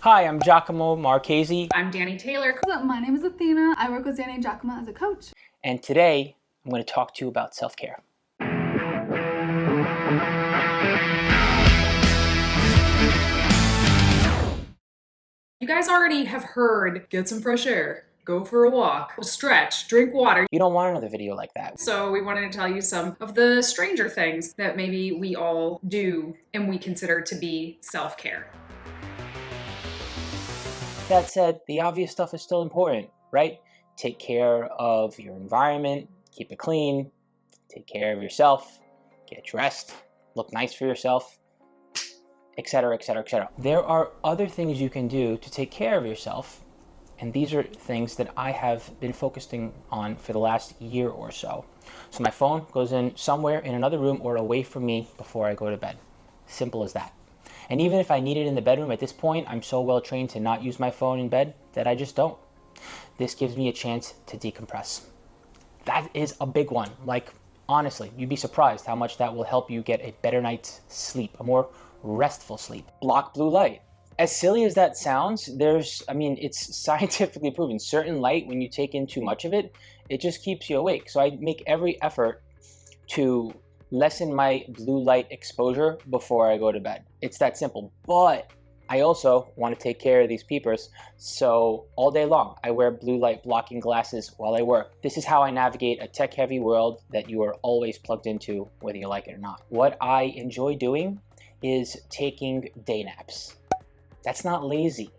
Hi, I'm Giacomo Marchesi, I'm Danny Taylor. My name is Athena. I work with Danny and Giacomo as a coach. and today I'm going to talk to you about self-care. You guys already have heard, get some fresh air, go for a walk, stretch, drink water. You don't want another video like that. So we wanted to tell you some of the stranger things that maybe we all do and we consider to be self-care. That said, the obvious stuff is still important, right? Take care of your environment, keep it clean, take care of yourself, get dressed, look nice for yourself, etc., etc., etc. There are other things you can do to take care of yourself, and these are things that I have been focusing on for the last year or so. So my phone goes in somewhere in another room or away from me before I go to bed. Simple as that. And even if I need it in the bedroom, at this point, I'm so well trained to not use my phone in bed that I just don't. This gives me a chance to decompress. That is a big one. Like, honestly, you'd be surprised how much that will help you get a better night's sleep, a more restful sleep. Block blue light. As silly as that sounds, it's scientifically proven. Certain light, when you take in too much of it, it just keeps you awake. So I make every effort to lessen my blue light exposure before I go to bed. It's that simple. But I also want to take care of these peepers, so all day long I wear blue light blocking glasses while I work. This is how I navigate a tech-heavy world that you are always plugged into, whether you like it or not. What I enjoy doing is taking day naps. That's not lazy.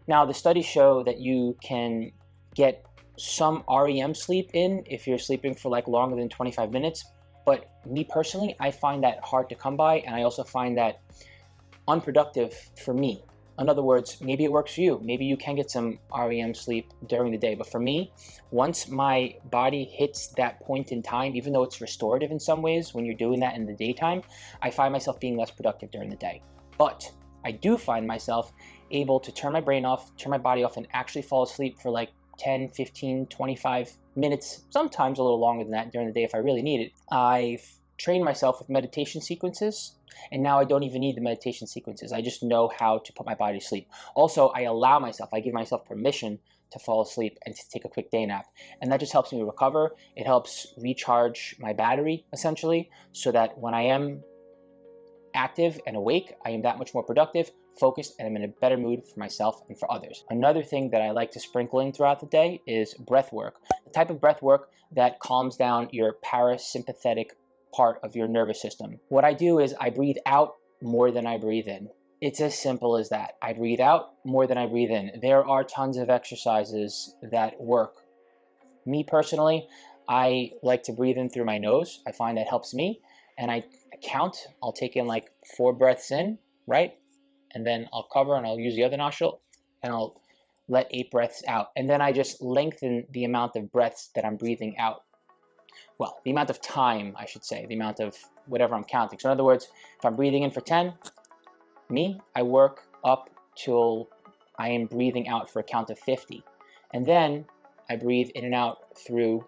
Now, the studies show that you can get some REM sleep in if you're sleeping for like longer than 25 minutes. But me personally, I find that hard to come by, and I also find that unproductive for me. In other words, maybe it works for you. Maybe you can get some REM sleep during the day. But for me, once my body hits that point in time, even though it's restorative in some ways when you're doing that in the daytime, I find myself being less productive during the day. But I do find myself able to turn my brain off, turn my body off, and actually fall asleep for like 10, 15, 25 minutes, sometimes a little longer than that during the day if I really need it. I've trained myself with meditation sequences, and now I don't even need the meditation sequences. I just know how to put my body to sleep. Also, I give myself permission to fall asleep and to take a quick day nap. And that just helps me recover. It helps recharge my battery, essentially, so that when I am active and awake, I am that much more productive, focused, and I'm in a better mood for myself and for others. Another thing that I like to sprinkle in throughout the day is breath work. The type of breath work that calms down your parasympathetic part of your nervous system. What I do is I breathe out more than I breathe in. It's as simple as that. I breathe out more than I breathe in. There are tons of exercises that work. Me personally, I like to breathe in through my nose. I find that helps me. And I count. I'll take in like 4 breaths in, right? And then I'll cover and I'll use the other nostril and I'll let 8 breaths out. And then I just lengthen the amount of breaths that I'm breathing out. Well, the amount of time, I should say, the amount of whatever I'm counting. So in other words, if I'm breathing in for 10, I work up till I am breathing out for a count of 50. And then I breathe in and out through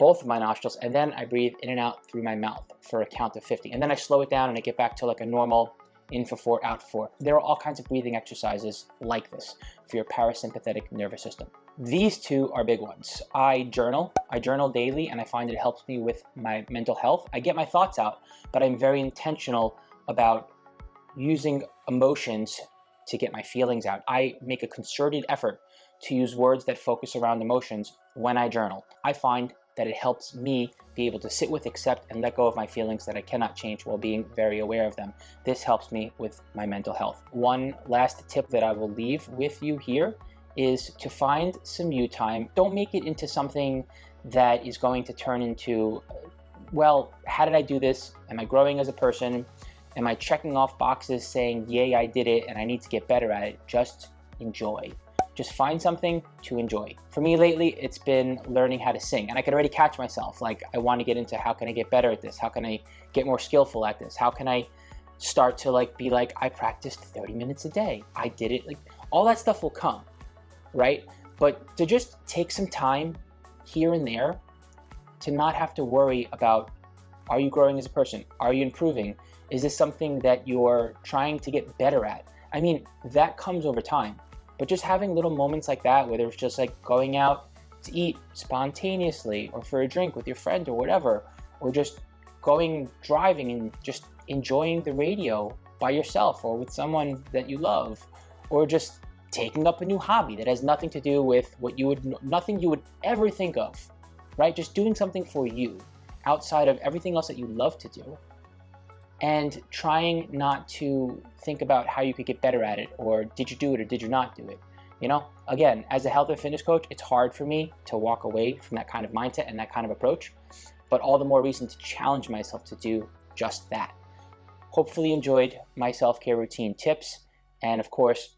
both of my nostrils, and then I breathe in and out through my mouth for a count of 50. And then I slow it down and I get back to like a normal in for 4, out for 4. There are all kinds of breathing exercises like this for your parasympathetic nervous system. These two are big ones. I journal daily, and I find it helps me with my mental health. I get my thoughts out, but I'm very intentional about using emotions to get my feelings out. I make a concerted effort to use words that focus around emotions when I journal. I find that it helps me be able to sit with, accept, and let go of my feelings that I cannot change while being very aware of them. This helps me with my mental health. One last tip that I will leave with you here is to find some you time. Don't make it into something that is going to turn into, well, how did I do this? Am I growing as a person? Am I checking off boxes saying, yay, I did it and I need to get better at it? Just enjoy. Just find something to enjoy. For me lately, it's been learning how to sing, and I can already catch myself. Like, I want to get into how can I get better at this? How can I get more skillful at this? How can I start to be like, I practiced 30 minutes a day. I did it. Like, all that stuff will come, right? But to just take some time here and there to not have to worry about, are you growing as a person? Are you improving? Is this something that you're trying to get better at? I mean, that comes over time. But just having little moments like that, whether it's just like going out to eat spontaneously or for a drink with your friend or whatever, or just driving and just enjoying the radio by yourself or with someone that you love, or just taking up a new hobby that has nothing to do with nothing you would ever think of, right? Just doing something for you outside of everything else that you love to do, and trying not to think about how you could get better at it, or did you do it or did you not do it? You know, again, as a health and fitness coach, it's hard for me to walk away from that kind of mindset and that kind of approach, but all the more reason to challenge myself to do just that. Hopefully you enjoyed my self-care routine tips, and of course,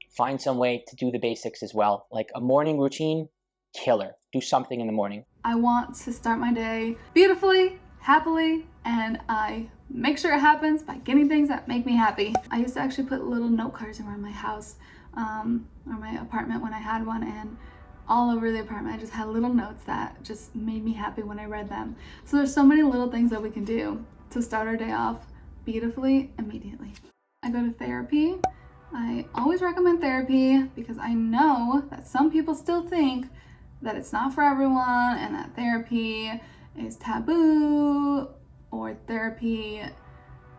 find some way to do the basics as well. Like a morning routine, killer. Do something in the morning. I want to start my day beautifully, happily, and I make sure it happens by getting things that make me happy. I used to actually put little note cards around my house, or my apartment when I had one, and all over the apartment I just had little notes that just made me happy when I read them. So there's so many little things that we can do to start our day off beautifully immediately. I go to therapy. I always recommend therapy because I know that some people still think that it's not for everyone and that therapy is taboo, or therapy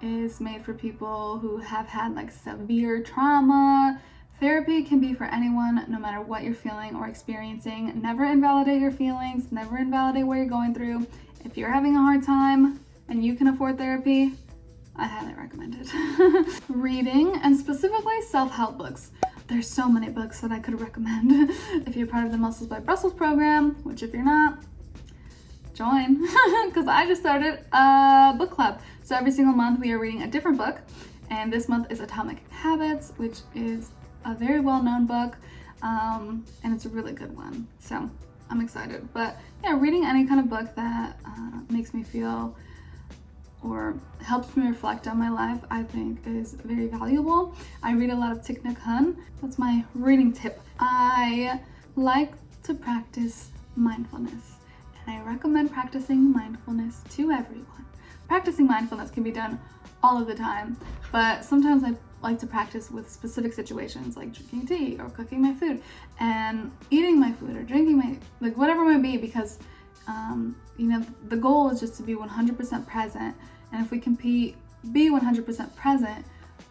is made for people who have had like severe trauma. Therapy can be for anyone, no matter what you're feeling or experiencing. Never invalidate your feelings, never invalidate what you're going through. If you're having a hard time and you can afford therapy, I highly recommend it. Reading, and specifically self-help books. There's so many books that I could recommend. If you're part of the Muscles by Brussels program, which if you're not, join, because I just started a book club. So every single month we are reading a different book, and this month is Atomic Habits, which is a very well-known book, and it's a really good one. So I'm excited. But yeah, reading any kind of book that makes me feel or helps me reflect on my life, I think is very valuable. I read a lot of Thich Nhat Hanh. That's my reading tip. I like to practice mindfulness, and I recommend practicing mindfulness to everyone. Practicing mindfulness can be done all of the time, but sometimes I like to practice with specific situations, like drinking tea or cooking my food and eating my food or drinking my, like whatever it may be, because you know, the goal is just to be 100% present. And if we can be 100% present,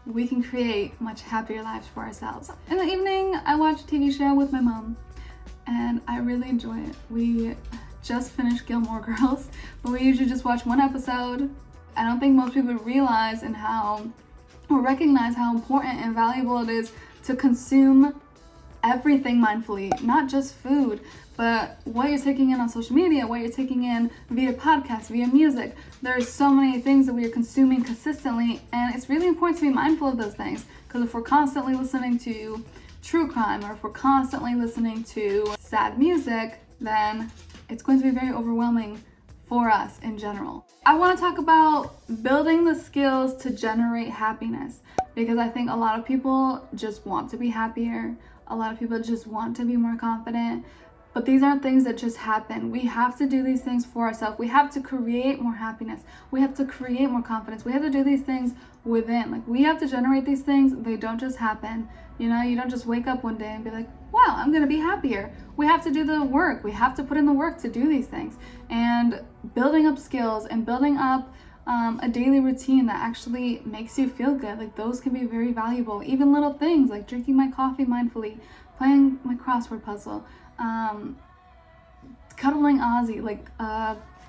we can create much happier lives for ourselves. In the evening, I watch a TV show with my mom, and I really enjoy it. We just finished Gilmore Girls, but we usually just watch one episode. I don't think most people realize or recognize how important and valuable it is to consume everything mindfully, not just food, but what you're taking in on social media, what you're taking in via podcasts, via music. There's so many things that we are consuming consistently, and it's really important to be mindful of those things, because if we're constantly listening to true crime, or if we're constantly listening to sad music, then it's going to be very overwhelming for us in general. I want to talk about building the skills to generate happiness, because I think a lot of people just want to be happier. A lot of people just want to be more confident, but these aren't things that just happen. We have to do these things for ourselves. We have to create more happiness. We have to create more confidence. We have to do these things within. Like, we have to generate these things. They don't just happen. You know, you don't just wake up one day and be like, wow, I'm gonna be happier. We have to do the work. We have to put in the work to do these things. And building up skills and building up a daily routine that actually makes you feel good, like those can be very valuable. Even little things like drinking my coffee mindfully, playing my crossword puzzle, cuddling Ozzy, like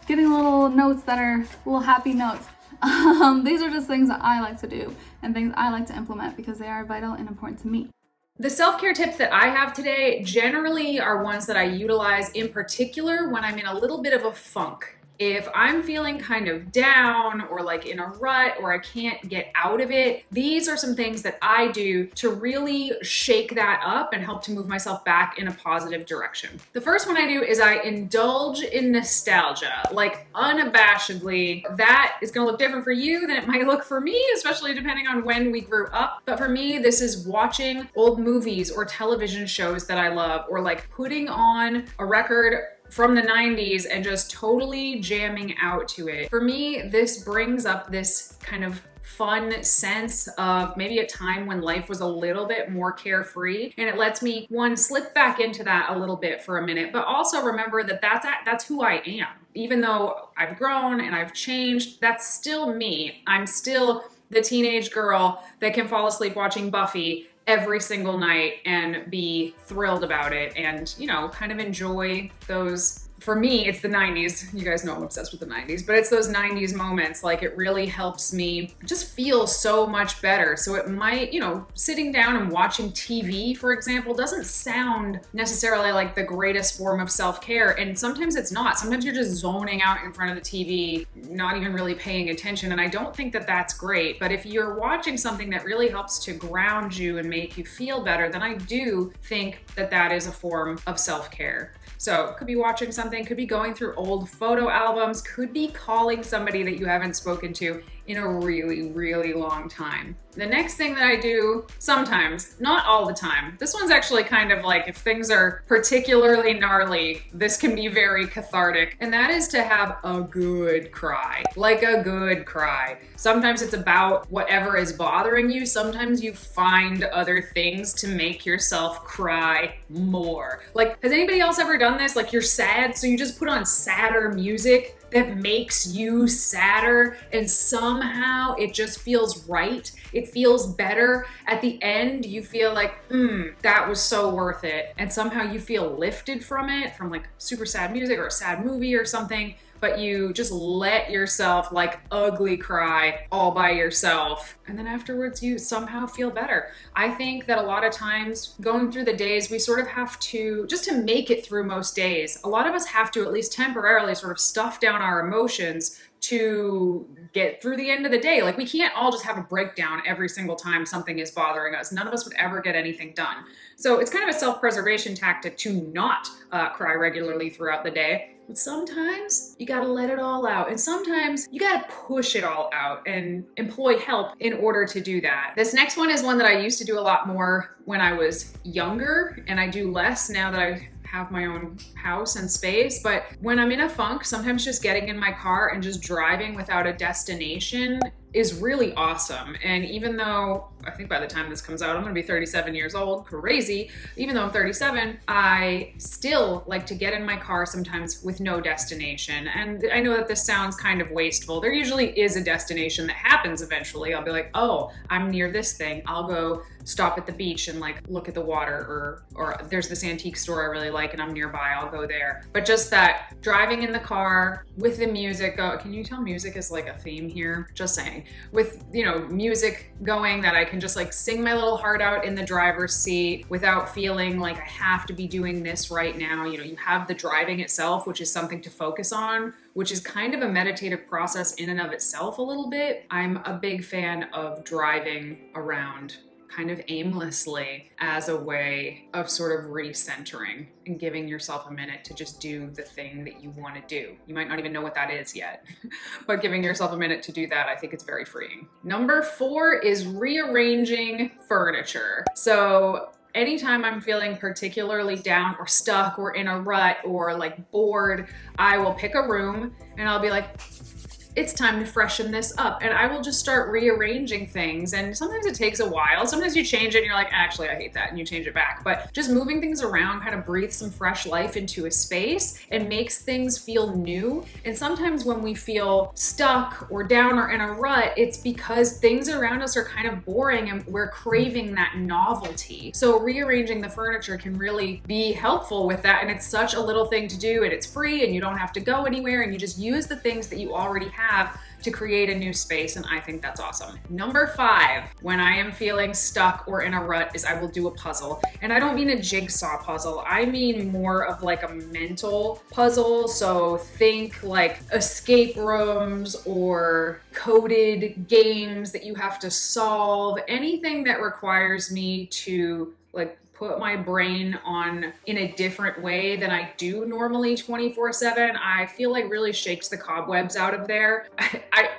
getting little notes that are little happy notes. These are just things that I like to do and things I like to implement because they are vital and important to me. The self-care tips that I have today generally are ones that I utilize in particular when I'm in a little bit of a funk. If I'm feeling kind of down or like in a rut or I can't get out of it, these are some things that I do to really shake that up and help to move myself back in a positive direction. The first one I do is I indulge in nostalgia, like unabashedly. That is gonna look different for you than it might look for me, especially depending on when we grew up. But for me, this is watching old movies or television shows that I love, or like putting on a record from the 90s and just totally jamming out to it. For me, this brings up this kind of fun sense of maybe a time when life was a little bit more carefree, and it lets me, one, slip back into that a little bit for a minute, but also remember that that's who I am. Even though I've grown and I've changed, that's still me. I'm still the teenage girl that can fall asleep watching Buffy every single night and be thrilled about it, and, you know, kind of enjoy those. For me, it's the 90s. You guys know I'm obsessed with the 90s, but it's those 90s moments. Like, it really helps me just feel so much better. So it might, you know, sitting down and watching TV, for example, doesn't sound necessarily like the greatest form of self-care. And sometimes it's not. Sometimes you're just zoning out in front of the TV, not even really paying attention. And I don't think that that's great. But if you're watching something that really helps to ground you and make you feel better, then I do think that that is a form of self-care. So could be watching something, could be going through old photo albums, could be calling somebody that you haven't spoken to in a really, really long time. The next thing that I do sometimes, not all the time, this one's actually kind of like if things are particularly gnarly, this can be very cathartic, and that is to have a good cry. Like a good cry. Sometimes it's about whatever is bothering you. Sometimes you find other things to make yourself cry more. Like, has anybody else ever done this? Like, you're sad, so you just put on sadder music that makes you sadder, and somehow it just feels right. It feels better. At the end, you feel like, that was so worth it. And somehow you feel lifted from it, from like super sad music or a sad movie or something, but you just let yourself like ugly cry all by yourself. And then afterwards you somehow feel better. I think that a lot of times going through the days, we sort of have to, just to make it through most days, a lot of us have to at least temporarily sort of stuff down our emotions to get through the end of the day. Like, we can't all just have a breakdown every single time something is bothering us. None of us would ever get anything done. So it's kind of a self-preservation tactic to not cry regularly throughout the day. But sometimes you gotta let it all out. And sometimes you gotta push it all out and employ help in order to do that. This next one is one that I used to do a lot more when I was younger, and I do less now that I have my own house and space. But when I'm in a funk, sometimes just getting in my car and just driving without a destination is really awesome. And even though I think by the time this comes out, I'm gonna be 37 years old, crazy. Even though I'm 37, I still like to get in my car sometimes with no destination. And I know that this sounds kind of wasteful. There usually is a destination that happens eventually. I'll be like, oh, I'm near this thing. I'll go stop at the beach and like look at the water, or there's this antique store I really like and I'm nearby, I'll go there. But just that driving in the car with the music can you tell music is like a theme here? Just saying. With, you know, music going that I can just like sing my little heart out in the driver's seat without feeling like I have to be doing this right now. You know, you have the driving itself, which is something to focus on, which is kind of a meditative process in and of itself a little bit. I'm a big fan of driving around kind of aimlessly as a way of sort of recentering and giving yourself a minute to just do the thing that you want to do. You might not even know what that is yet, but giving yourself a minute to do that, I think it's very freeing. Number 4 is rearranging furniture. So anytime I'm feeling particularly down or stuck or in a rut or like bored, I will pick a room and I'll be like, it's time to freshen this up. And I will just start rearranging things. And sometimes it takes a while. Sometimes you change it and you're like, actually, I hate that. And you change it back. But just moving things around kind of breathes some fresh life into a space and makes things feel new. And sometimes when we feel stuck or down or in a rut, it's because things around us are kind of boring and we're craving that novelty. So rearranging the furniture can really be helpful with that. And it's such a little thing to do, and it's free and you don't have to go anywhere, and you just use the things that you already have to create a new space, and I think that's awesome. Number 5, when I am feeling stuck or in a rut, is I will do a puzzle. And I don't mean a jigsaw puzzle, I mean more of like a mental puzzle. So think like escape rooms or coded games that you have to solve, anything that requires me to like put my brain on in a different way than I do normally 24/7, I feel like really shakes the cobwebs out of there.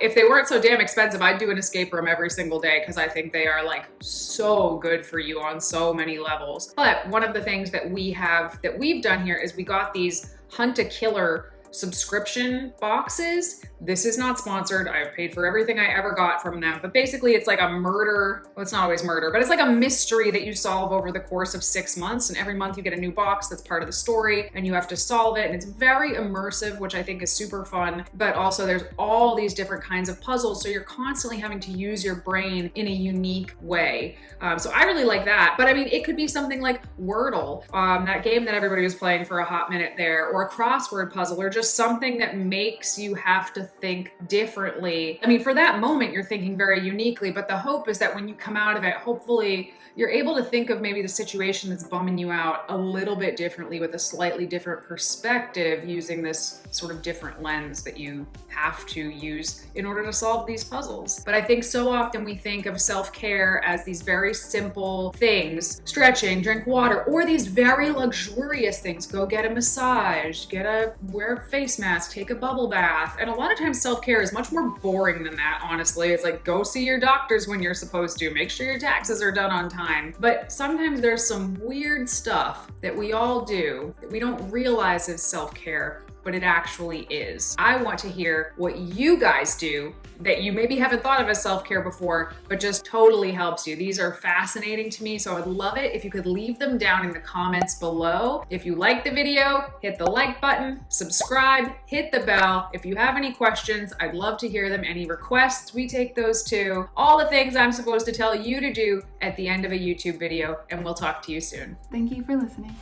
If they weren't so damn expensive, I'd do an escape room every single day because I think they are like so good for you on so many levels. But one of the things that we've done here is we got these hunt a killer subscription boxes. This is not sponsored. I've paid for everything I ever got from them. But basically it's like a murder, well, it's not always murder, but it's like a mystery that you solve over the course of 6 months. And every month you get a new box that's part of the story and you have to solve it. And it's very immersive, which I think is super fun. But also there's all these different kinds of puzzles. So you're constantly having to use your brain in a unique way. So I really like that. But I mean, it could be something like Wordle, that game that everybody was playing for a hot minute there, or a crossword puzzle, or just something that makes you have to think differently. I mean, for that moment, you're thinking very uniquely, but the hope is that when you come out of it, hopefully you're able to think of maybe the situation that's bumming you out a little bit differently with a slightly different perspective, using this sort of different lens that you have to use in order to solve these puzzles. But I think so often we think of self-care as these very simple things, stretching, drink water, or these very luxurious things, go get a massage, wear a face mask, take a bubble bath. And a lot of times self-care is much more boring than that, honestly. It's like, go see your doctors when you're supposed to, make sure your taxes are done on time. But sometimes there's some weird stuff that we all do that we don't realize is self-care, but it actually is. I want to hear what you guys do that you maybe haven't thought of as self-care before, but just totally helps you. These are fascinating to me, so I'd love it if you could leave them down in the comments below. If you like the video, hit the like button, subscribe, hit the bell. If you have any questions, I'd love to hear them. Any requests, we take those too. All the things I'm supposed to tell you to do at the end of a YouTube video, and we'll talk to you soon. Thank you for listening.